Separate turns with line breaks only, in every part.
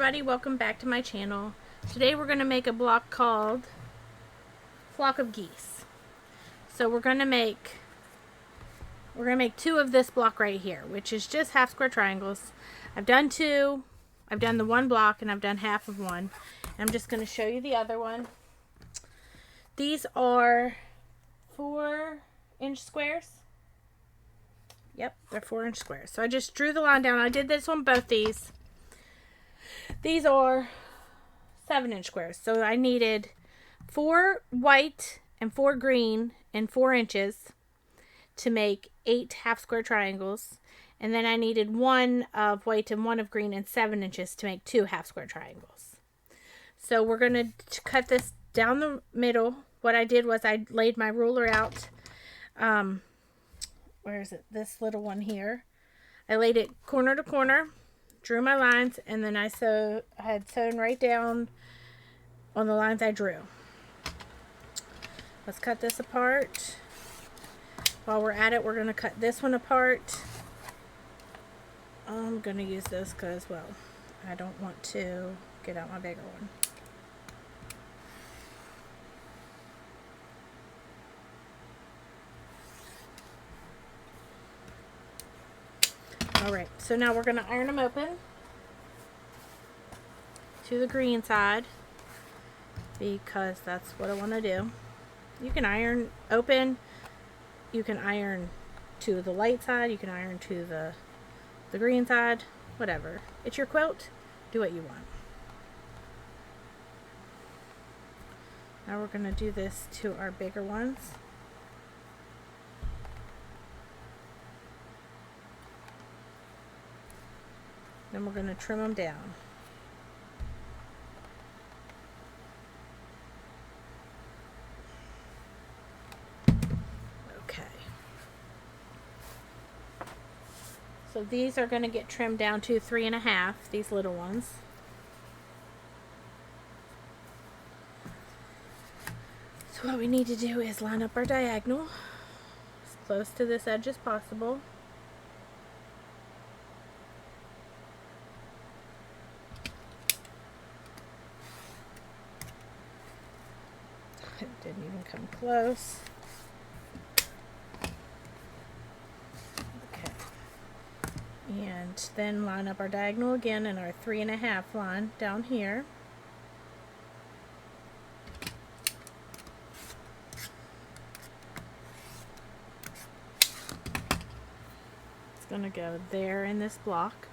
everybody, welcome back to my channel. Today we're going to make a block called Flock of Geese. So we're going to make two of this block right here, which is just half square triangles. I've done two. I've done the one block and I've done half of one. And I'm just going to show you the other one. These are 4-inch squares. Yep, they're 4-inch squares. So I just drew the line down. I did this on both these. These are 7-inch squares. So I needed 4 white and 4 green and 4 inches to make 8 half square triangles. And then I needed 1 of white and 1 of green and 7 inches to make 2 half square triangles. So we're going to cut this down the middle. What I did was I laid my ruler out. Where is it? This little one here. I laid it corner to corner. Drew my lines, and then I had sewn right down on the lines I drew. Let's cut this apart. While we're at it, we're going to cut this one apart. I'm going to use this because, well, I don't want to get out my bigger one. Alright, so now we're going to iron them open to the green side because that's what I want to do. You can iron open, you can iron to the light side, you can iron to the green side, whatever. It's your quilt, do what you want. Now we're going to do this to our bigger ones. Then we're going to trim them down. Okay. So these are going to get trimmed down to 3.5, these little ones. So what we need to do is line up our diagonal as close to this edge as possible. It didn't even come close. Okay. And then line up our diagonal again in our 3.5 line down here. It's going to go there in this block.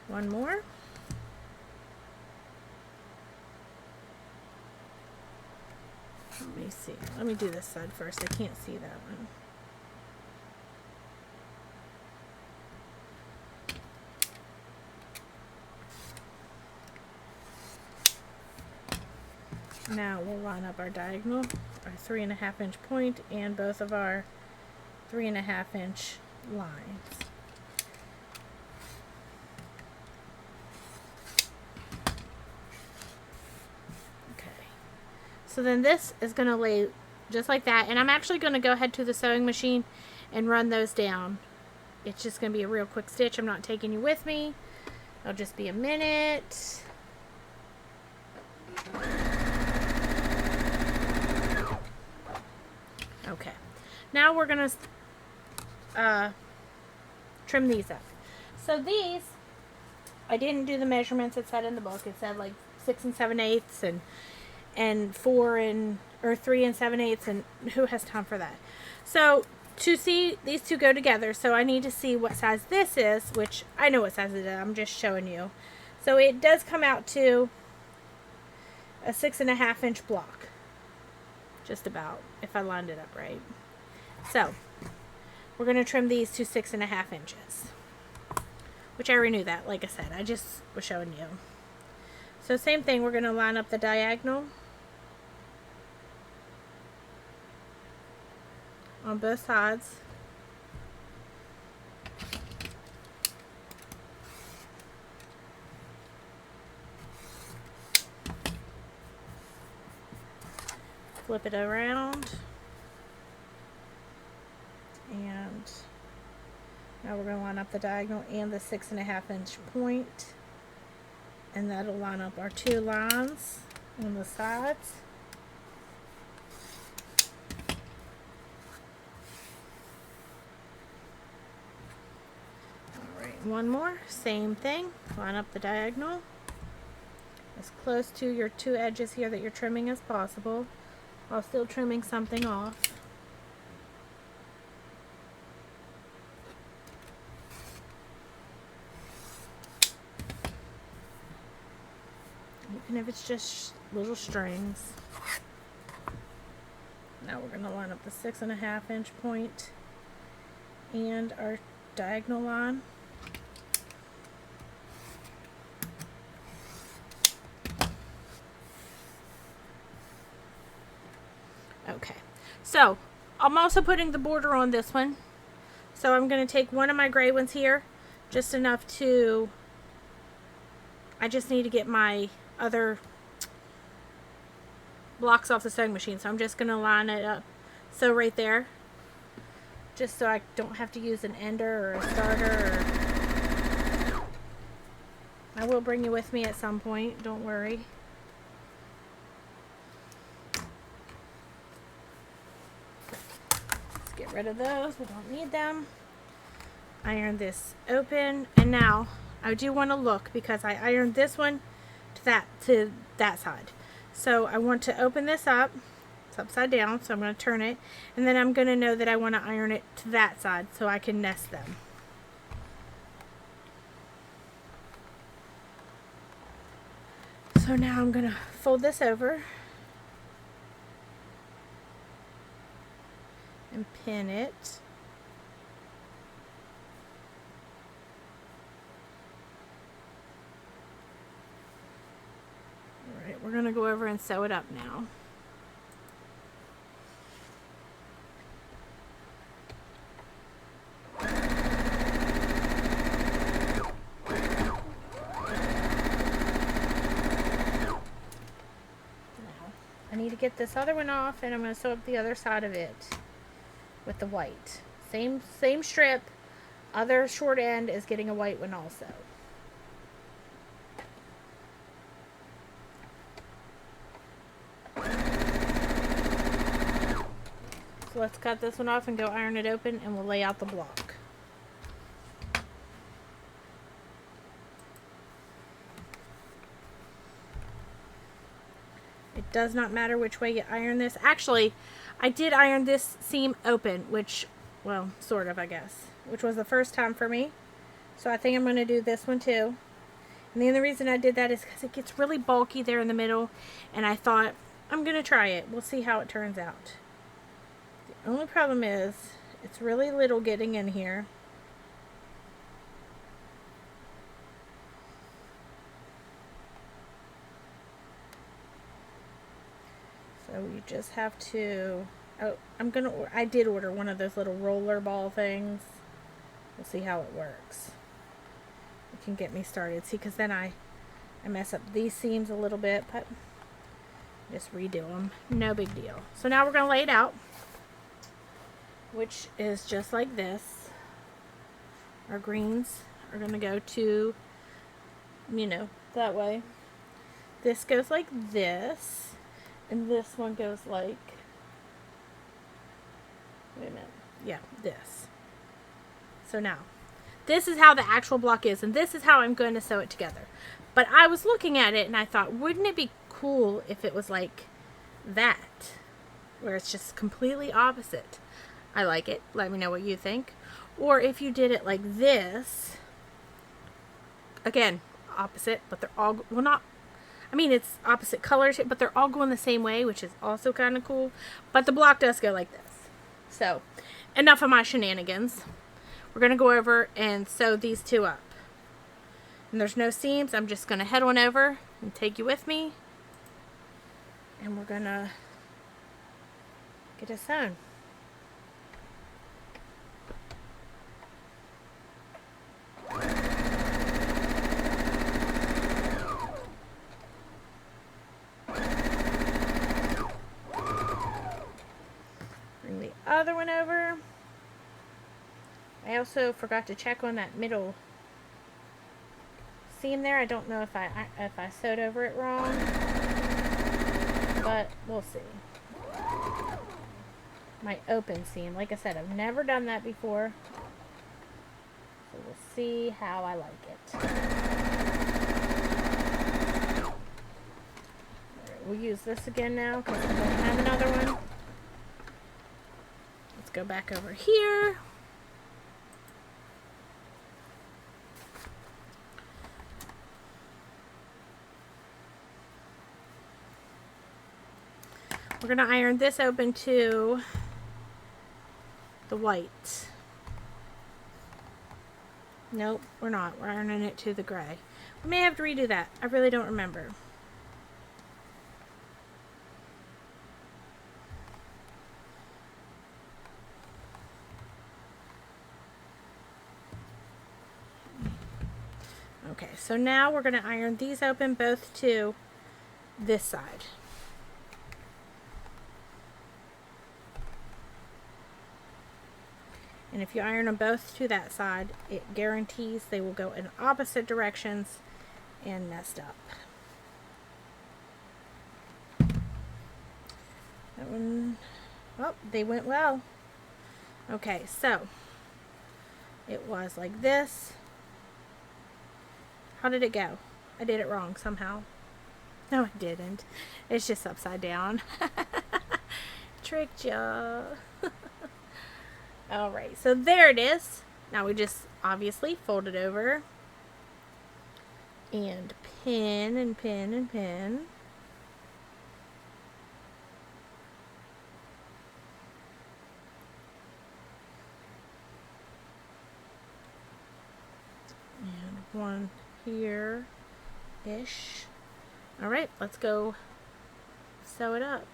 One more. Let me see. Let me do this side first. I can't see that one. Now we'll line up our diagonal, our 3.5-inch point, and both of our 3.5-inch lines. So then this is going to lay just like that. And I'm actually going to go ahead to the sewing machine and run those down. It's just going to be a real quick stitch. I'm not taking you with me. It'll just be a minute. Okay. Now we're going to trim these up. So these, I didn't do the measurements it said in the book. It said like 6 7/8 and 3 7/8, and who has time for that? So to see these two go together, so I need to see what size this is, which I know what size it is, I'm just showing you. So it does come out to a 6.5-inch block, just about, if I lined it up right. So we're going to trim these to 6.5 inches, which I already knew that, like I said, I just was showing you. So same thing, we're going to line up the diagonal on both sides. Flip it around. And now Now we're going to line up the diagonal and the 6.5 inch point, and that'll line up our 2 lines on the sides. Alright, one more, same thing, line up the diagonal as close to your 2 edges here that you're trimming as possible, while still trimming something off. Even if it's just little strings. Now we're going to line up the 6.5 inch point and our diagonal line. Okay, so I'm also putting the border on this one. So I'm going to take one of my gray ones here, just enough to, I just need to get my other blocks off the sewing machine. So I'm just going to line it up. So right there, just so I don't have to use an ender or a starter. I will bring you with me at some point, don't worry. Get rid of those, we don't need them. Iron this open, and now I do want to look, because I ironed this one to that side. So I want to open this up. It's upside down, so I'm going to turn it, and then I'm going to know that I want to iron it to that side so I can nest them. So now I'm going to fold this over and pin it. Alright, we're going to go over and sew it up now. I need to get this other one off, and I'm going to sew up the other side of it with the white. Same strip, other short end is getting a white one also. So let's cut this one off and go iron it open, and we'll lay out the block. It does not matter which way you iron this. Actually, I did iron this seam open, which, well, sort of, I guess, which was the first time for me. So I think I'm going to do this one too. And the only reason I did that is because it gets really bulky there in the middle, and I thought, I'm going to try it. We'll see how it turns out. The only problem is, it's really little getting in here. So you just have to, oh, I did order one of those little roller ball things. We'll see how it works. It can get me started. See, because then I mess up these seams a little bit, but just redo them. No big deal. So now we're going to lay it out, which is just like this. Our greens are going to go to, you know, that way. This goes like this. And this one goes like, wait a minute, yeah, this. So now, this is how the actual block is, and this is how I'm going to sew it together. But I was looking at it, and I thought, wouldn't it be cool if it was like that, where it's just completely opposite? I like it. Let me know what you think. Or if you did it like this, again, opposite, but they're all, well, not, I mean, it's opposite colors, but they're all going the same way, which is also kind of cool. But the block does go like this. So, enough of my shenanigans. We're going to go over and sew these two up. And there's no seams. I'm just going to head on over and take you with me. And we're going to get it sewn. Other one over. I also forgot to check on that middle seam there. I don't know if I sewed over it wrong, but we'll see. My open seam. Like I said, I've never done that before. So we'll see how I like it. Alright, we'll use this again now because I don't have another one. Let's go back over here. We're going to iron this open to the white. Nope, we're not. We're ironing it to the gray. We may have to redo that. I really don't remember. Okay, so now we're going to iron these open both to this side. And if you iron them both to that side, it guarantees they will go in opposite directions and messed up. That one, oh, they went well. Okay, so it was like this. How did it go? I did it wrong somehow. No, I didn't. It's just upside down. Tricked ya. Alright, so there it is. Now we just obviously fold it over and pin and pin and pin. And one here-ish. Alright, let's go sew it up.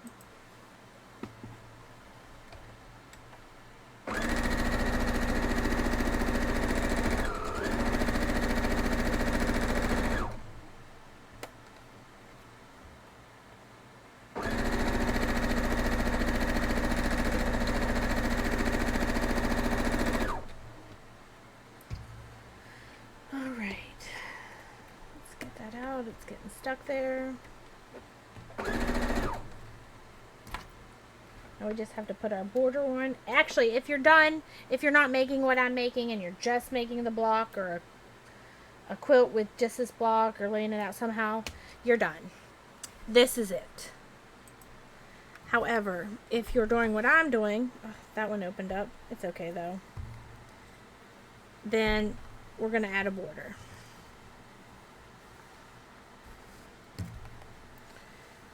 It's getting stuck there. Now we just have to put our border on. Actually, if you're done, if you're not making what I'm making and you're just making the block or a quilt with just this block or laying it out somehow, you're done. This is it. However, if you're doing what I'm doing, oh, that one opened up. It's okay though. Then we're going to add a border.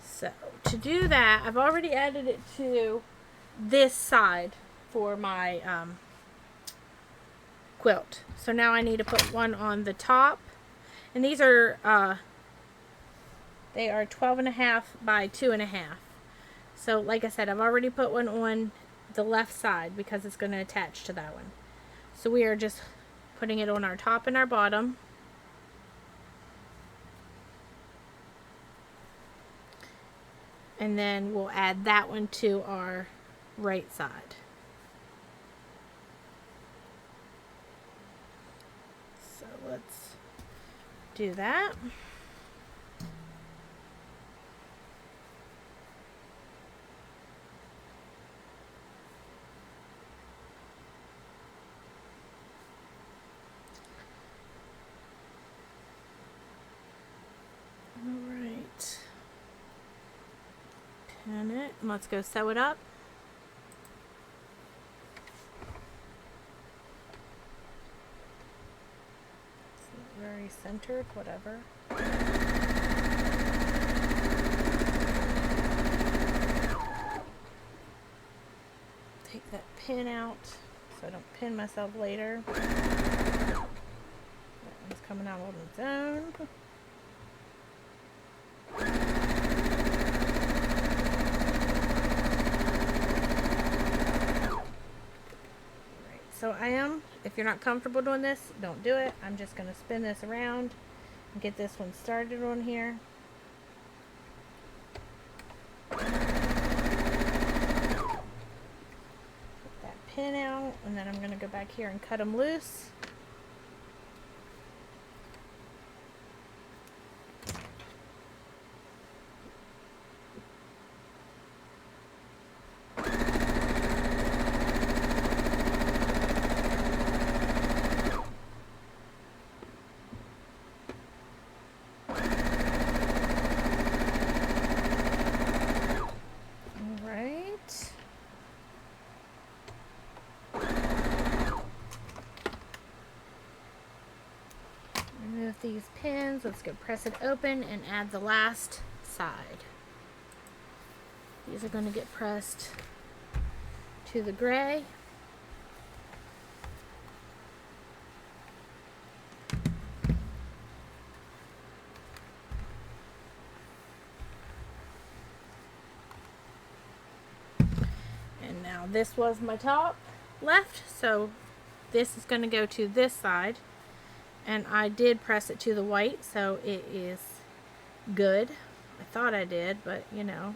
So, to do that, I've already added it to this side for my quilt. So now I need to put one on the top. And these are, they are 12.5 by 2.5. So, like I said, I've already put one on the left side because it's going to attach to that one. So we are just putting it on our top and our bottom. And then we'll add that one to our right side. So let's do that. Pin it, and let's go sew it up. It's not very centered, whatever. Take that pin out so I don't pin myself later. That one's coming out on its own. So if you're not comfortable doing this, don't do it. I'm just going to spin this around and get this one started on here. Put that pin out, and then I'm going to go back here and cut them loose. Remove these pins. Let's go press it open and add the last side. These are going to get pressed to the gray. And now this was my top left, so this is going to go to this side. And I did press it to the white, so it is good. I thought I did, but you know,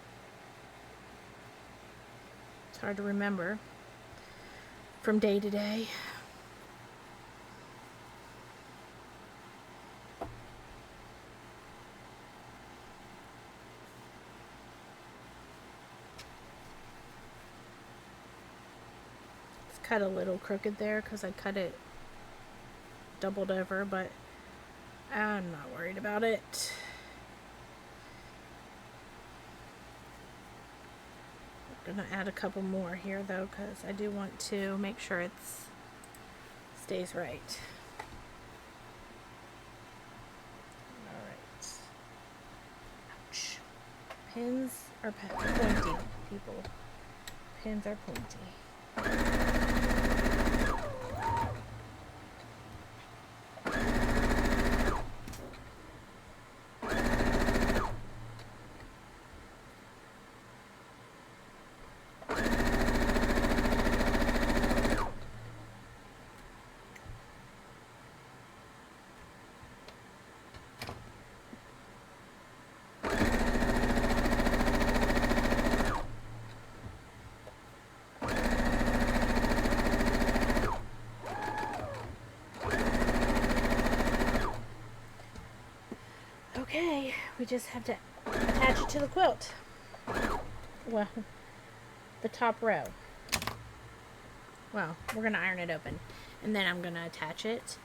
it's hard to remember from day to day. It's cut a little crooked there because I cut it doubled over, but I'm not worried about it. I'm gonna add a couple more here though, because I do want to make sure it stays right. Alright. Ouch. Pins are pointy, people. Pins are pointy. Okay, we just have to attach it to the quilt. Well, the top row. Well, we're going to iron it open. And then I'm going to attach it.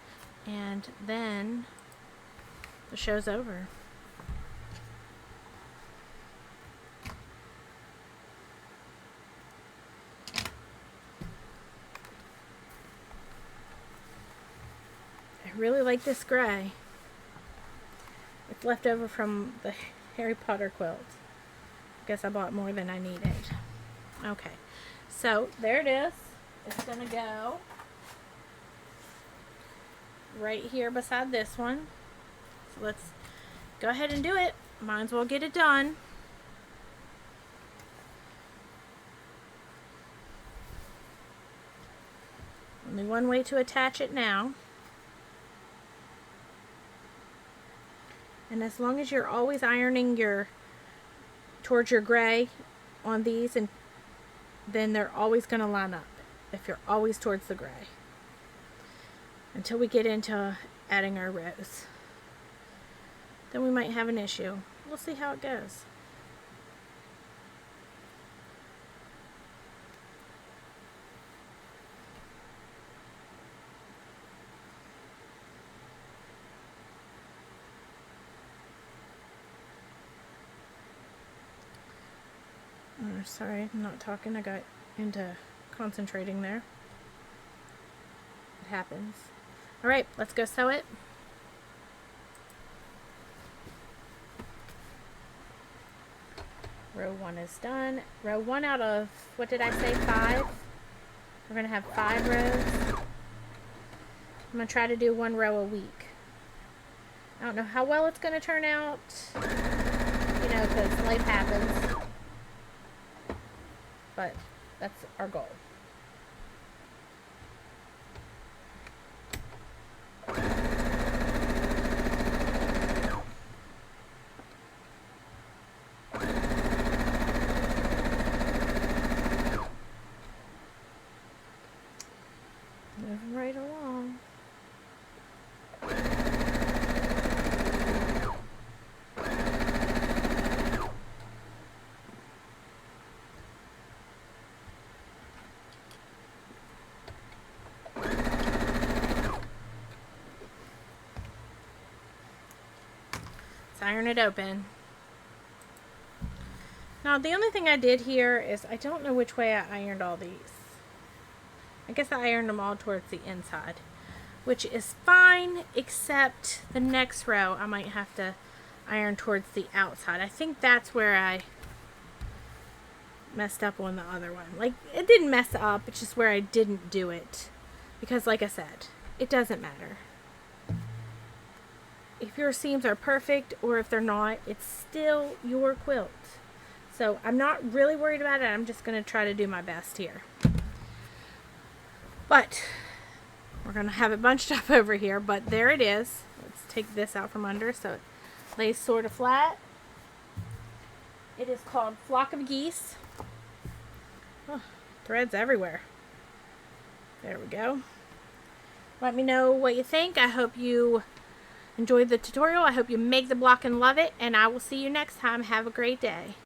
And then the show's over. I really like this gray. It's left over from the Harry Potter quilt. I guess I bought more than I needed. Okay, so there it is. It's going to go right here beside this one. So let's go ahead and do it. Might as well get it done. Only one way to attach it now. And as long as you're always ironing towards your gray on these, and then they're always going to line up if you're always towards the gray. Until we get into adding our rows. Then we might have an issue. We'll see how it goes. Oh, sorry, I'm not talking. I got into concentrating there. It happens. Alright, let's go sew it. Row 1 is done. Row 1 out of, what did I say, 5? We're going to have 5 rows. I'm going to try to do 1 row a week. I don't know how well it's going to turn out, you know, because life happens. But that's our goal. Let's iron it open. Now the only thing I did here is I don't know which way I ironed all these. I guess I ironed them all towards the inside, which is fine, except the next row I might have to iron towards the outside. I think that's where I messed up on the other one. Like, it didn't mess up, it's just where I didn't do it. Because like I said, it doesn't matter. If your seams are perfect or if they're not, it's still your quilt. So I'm not really worried about it. I'm just going to try to do my best here. But we're going to have it bunched up over here, but there it is. Let's take this out from under so it lays sort of flat. It is called Flock of Geese. Oh, threads everywhere. There we go. Let me know what you think. I hope you enjoyed the tutorial. I hope you make the block and love it, and I will see you next time. Have a great day.